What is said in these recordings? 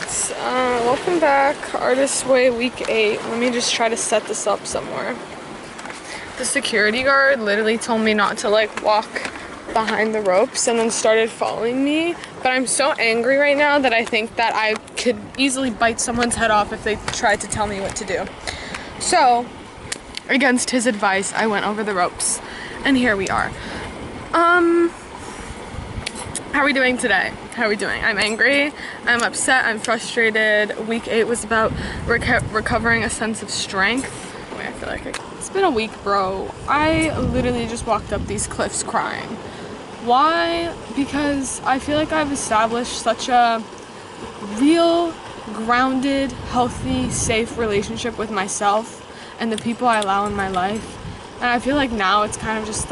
Alright, welcome back. Artist Way week 8. Let me just try to set this up somewhere. The security guard literally told me not to walk behind the ropes and then started following me. But I'm so angry right now that I think that I could easily bite someone's head off if they tried to tell me what to do. So, against his advice, I went over the ropes. And here we are. How are we doing today? How are we doing? I'm angry, I'm upset, I'm frustrated. Week 8 was about recovering a sense of strength. Wait, I feel like it's been a week, bro. I literally just walked up these cliffs crying. Why? Because I feel like I've established such a real, grounded, healthy, safe relationship with myself and the people I allow in my life. And I feel like now it's kind of just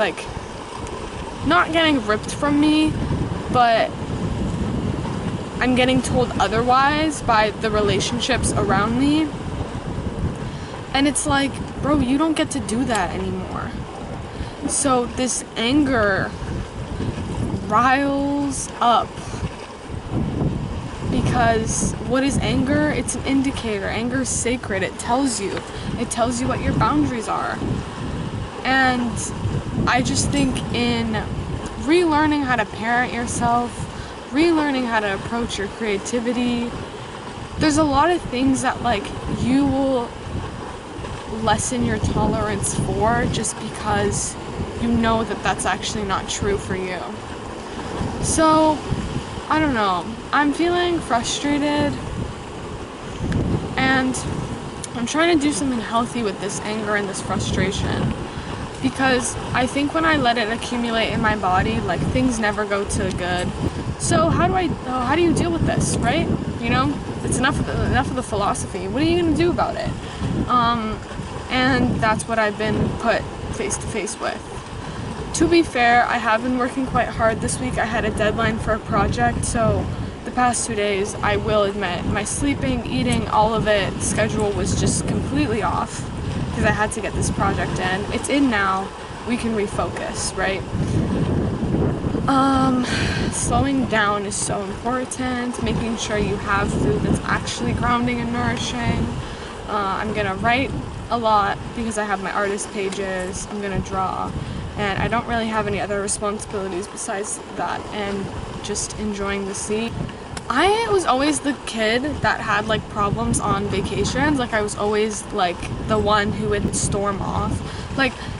not getting ripped from me, but I'm getting told otherwise by the relationships around me. And it's like, bro, you don't get to do that anymore. So this anger riles up. Because what is anger? It's an indicator. Anger is sacred. It tells you what your boundaries are. And I just think in relearning how to parent yourself, relearning how to approach your creativity, there's a lot of things that you will lessen your tolerance for just because you know that that's actually not true for you. So, I don't know. I'm feeling frustrated and I'm trying to do something healthy with this anger and this frustration. Because I think when I let it accumulate in my body, things never go to good. So how do you deal with this, right? You know, it's enough of the philosophy. What are you gonna do about it? And that's what I've been put face to face with. To be fair, I have been working quite hard this week. I had a deadline for a project, so the past 2 days, I will admit, my sleeping, eating, all of it, schedule was just completely off. Because I had to get this project in. It's in now. We can refocus, right? Slowing down is so important. Making sure you have food that's actually grounding and nourishing. I'm gonna write a lot because I have my artist pages. I'm gonna draw. And I don't really have any other responsibilities besides that. And just enjoying the sea. I was always the kid that had problems on vacations. I was always the one who would storm off.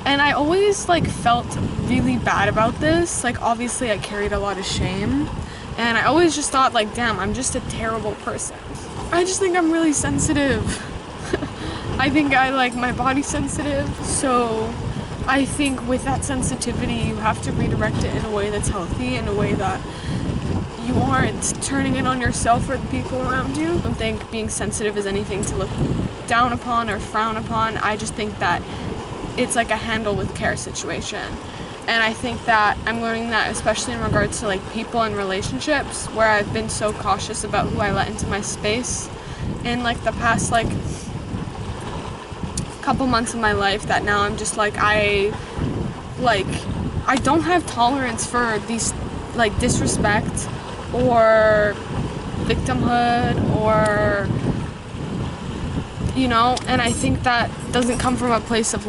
And I always felt really bad about this. Obviously I carried a lot of shame. And I always just thought damn, I'm just a terrible person. I just think I'm really sensitive. I think my body's sensitive. So I think with that sensitivity, you have to redirect it in a way that's healthy, in a way that you aren't turning it on yourself or the people around you. I don't think being sensitive is anything to look down upon or frown upon. I just think that it's a handle with care situation. And I think that I'm learning that especially in regards to people and relationships, where I've been so cautious about who I let into my space in the past couple months of my life, that now I'm just I don't have tolerance for these disrespect or victimhood or and I think that doesn't come from a place of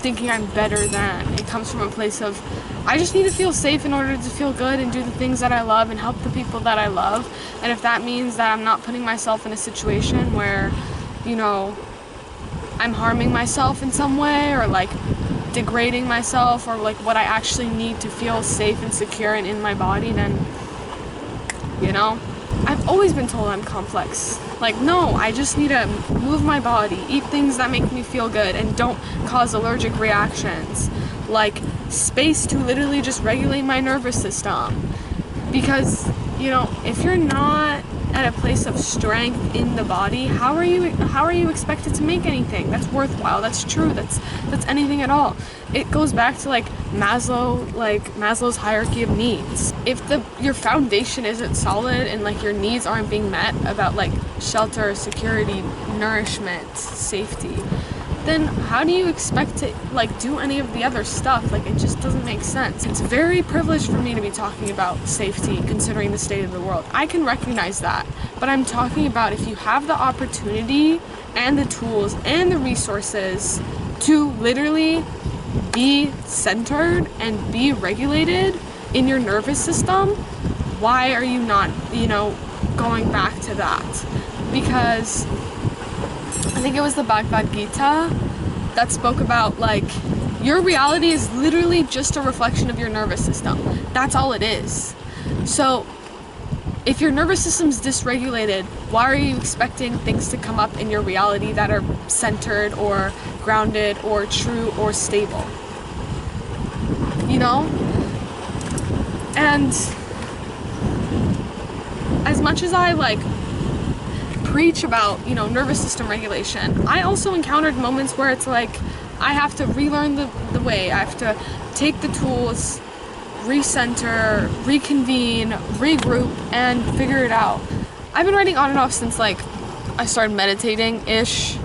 thinking I'm better than. It comes from a place of I just need to feel safe in order to feel good and do the things that I love and help the people that I love. And if that means that I'm not putting myself in a situation where I'm harming myself in some way or degrading myself or what I actually need to feel safe and secure and in my body, then I've always been told I'm complex. No, I just need to move my body, eat things that make me feel good and don't cause allergic reactions, space to literally just regulate my nervous system. Because if you're not at a place of strength in the body, how are you expected to make anything that's worthwhile, that's true, that's anything at all? It goes back to Maslow's hierarchy of needs. If your foundation isn't solid and your needs aren't being met about shelter, security, nourishment, safety, then how do you expect to like do any of the other stuff? Like, it just doesn't make sense. It's very privileged for me to be talking about safety considering the state of the world. I can recognize that, but I'm talking about if you have the opportunity and the tools and the resources to literally be centered and be regulated in your nervous system, why are you not, going back to that? Because I think it was the Bhagavad Gita that spoke about, like, your reality is literally just a reflection of your nervous system. That's all it is. So if your nervous system's dysregulated, why are you expecting things to come up in your reality that are centered or grounded or true or stable? And as much as I preach about, nervous system regulation, I also encountered moments where it's like I have to relearn the way. I have to take the tools, recenter, reconvene, regroup, and figure it out. I've been writing on and off since I started meditating-ish.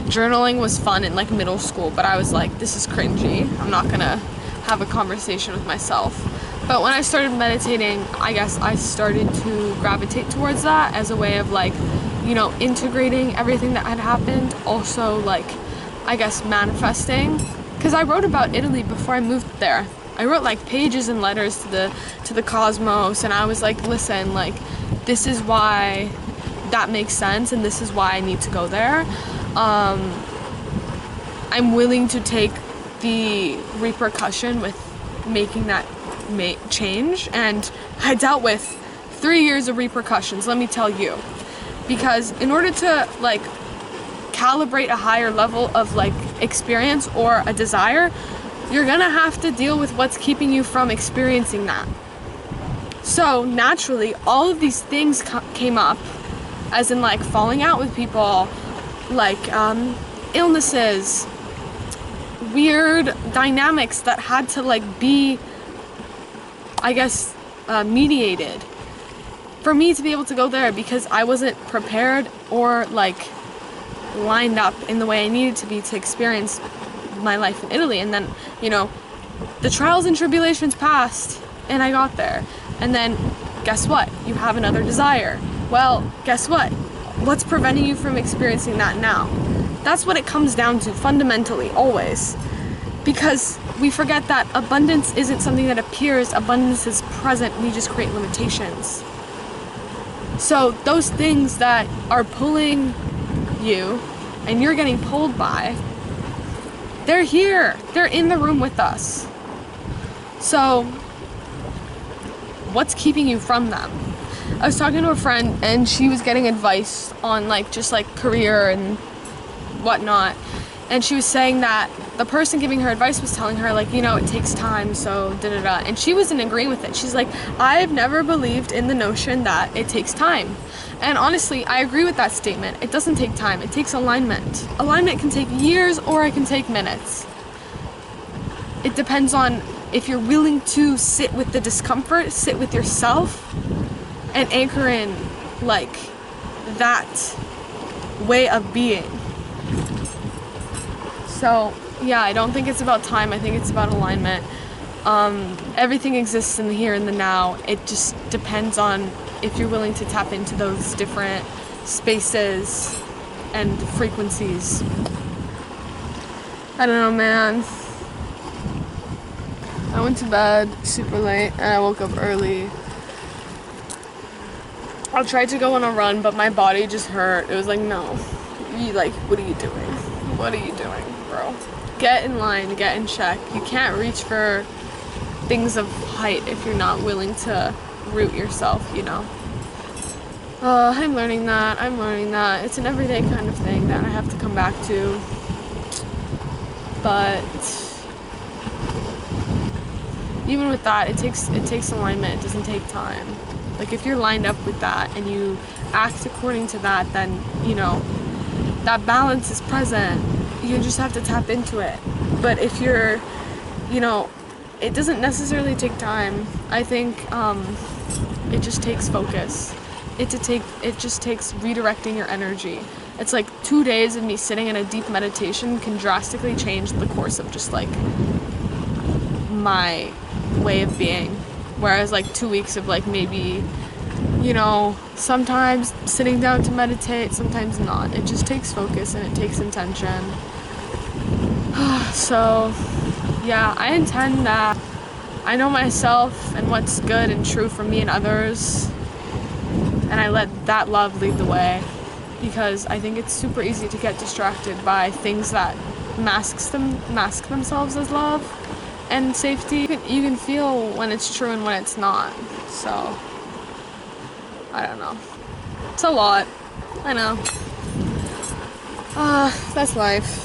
Journaling was fun in middle school, but I was like, this is cringy. I'm not gonna have a conversation with myself. But when I started meditating, I guess I started to gravitate towards that as a way of integrating everything that had happened. Also I guess manifesting. Because I wrote about Italy before I moved there. I wrote pages and letters to the cosmos, and I was like, listen, this is why that makes sense, and this is why I need to go there. I'm willing to take the repercussion with making that change, and I dealt with 3 years of repercussions, let me tell you. Because in order to calibrate a higher level of experience or a desire, you're gonna have to deal with what's keeping you from experiencing that. So naturally, all of these things came up, as in falling out with people, illnesses, weird dynamics that had to be, I guess, mediated for me to be able to go there, because I wasn't prepared or lined up in the way I needed to be to experience my life in Italy. And then the trials and tribulations passed and I got there, and then guess what, you have another desire. Well, guess what's preventing you from experiencing that now? That's what it comes down to fundamentally, always. Because we forget that abundance isn't something that appears, abundance is present, we just create limitations. So those things that are pulling you and you're getting pulled by, they're here, they're in the room with us. So what's keeping you from them? I was talking to a friend and she was getting advice on just career and whatnot, and she was saying that the person giving her advice was telling her it takes time, so da-da-da, and she was in agreement with it. She's like, I've never believed in the notion that it takes time. And honestly, I agree with that statement. It doesn't take time, it takes alignment. Alignment can take years or it can take minutes. It depends on if you're willing to sit with the discomfort, sit with yourself, and anchor in that way of being. So yeah, I don't think it's about time, I think it's about alignment. Everything exists in the here and the now. It just depends on if you're willing to tap into those different spaces and frequencies. I don't know, man. I went to bed super late and I woke up early. I tried to go on a run, but my body just hurt. It was like, no. What are you doing? What are you doing, bro? Get in line, get in check. You can't reach for things of height if you're not willing to root yourself, I'm learning that. It's an everyday kind of thing that I have to come back to. But even with that, it takes alignment. It doesn't take time. If you're lined up with that and you act according to that, then that balance is present. You just have to tap into it. But if you're it doesn't necessarily take time. I think it just takes focus. It just takes redirecting your energy. It's like 2 days of me sitting in a deep meditation can drastically change the course of just like my way of being. Whereas like 2 weeks of like maybe, you know, sometimes sitting down to meditate, sometimes not. It just takes focus and it takes intention. So yeah, I intend that I know myself and what's good and true for me and others, and I let that love lead the way, because I think it's super easy to get distracted by things that mask themselves as love and safety. You can feel when it's true and when it's not. So I don't know. It's a lot. I know. That's life.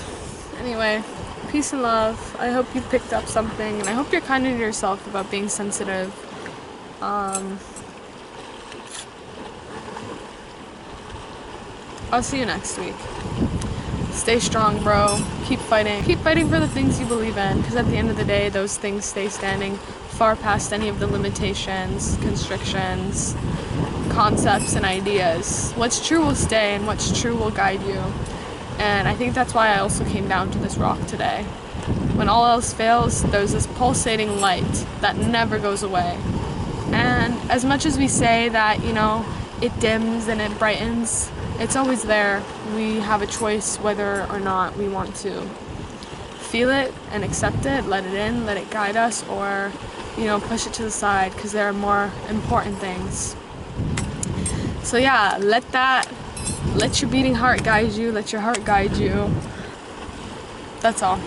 Anyway, peace and love. I hope you picked up something, and I hope you're kind to yourself about being sensitive. I'll see you next week. Stay strong, bro. Keep fighting. Keep fighting for the things you believe in, because at the end of the day, those things stay standing far past any of the limitations, constrictions, concepts, and ideas. What's true will stay, and what's true will guide you. And I think that's why I also came down to this rock today. When all else fails, there's this pulsating light that never goes away. And as much as we say that, you know, it dims and it brightens, it's always there. We have a choice whether or not we want to feel it and accept it, let it in, let it guide us, or, you know, push it to the side, because there are more important things. So yeah, let your beating heart guide you, let your heart guide you. That's all.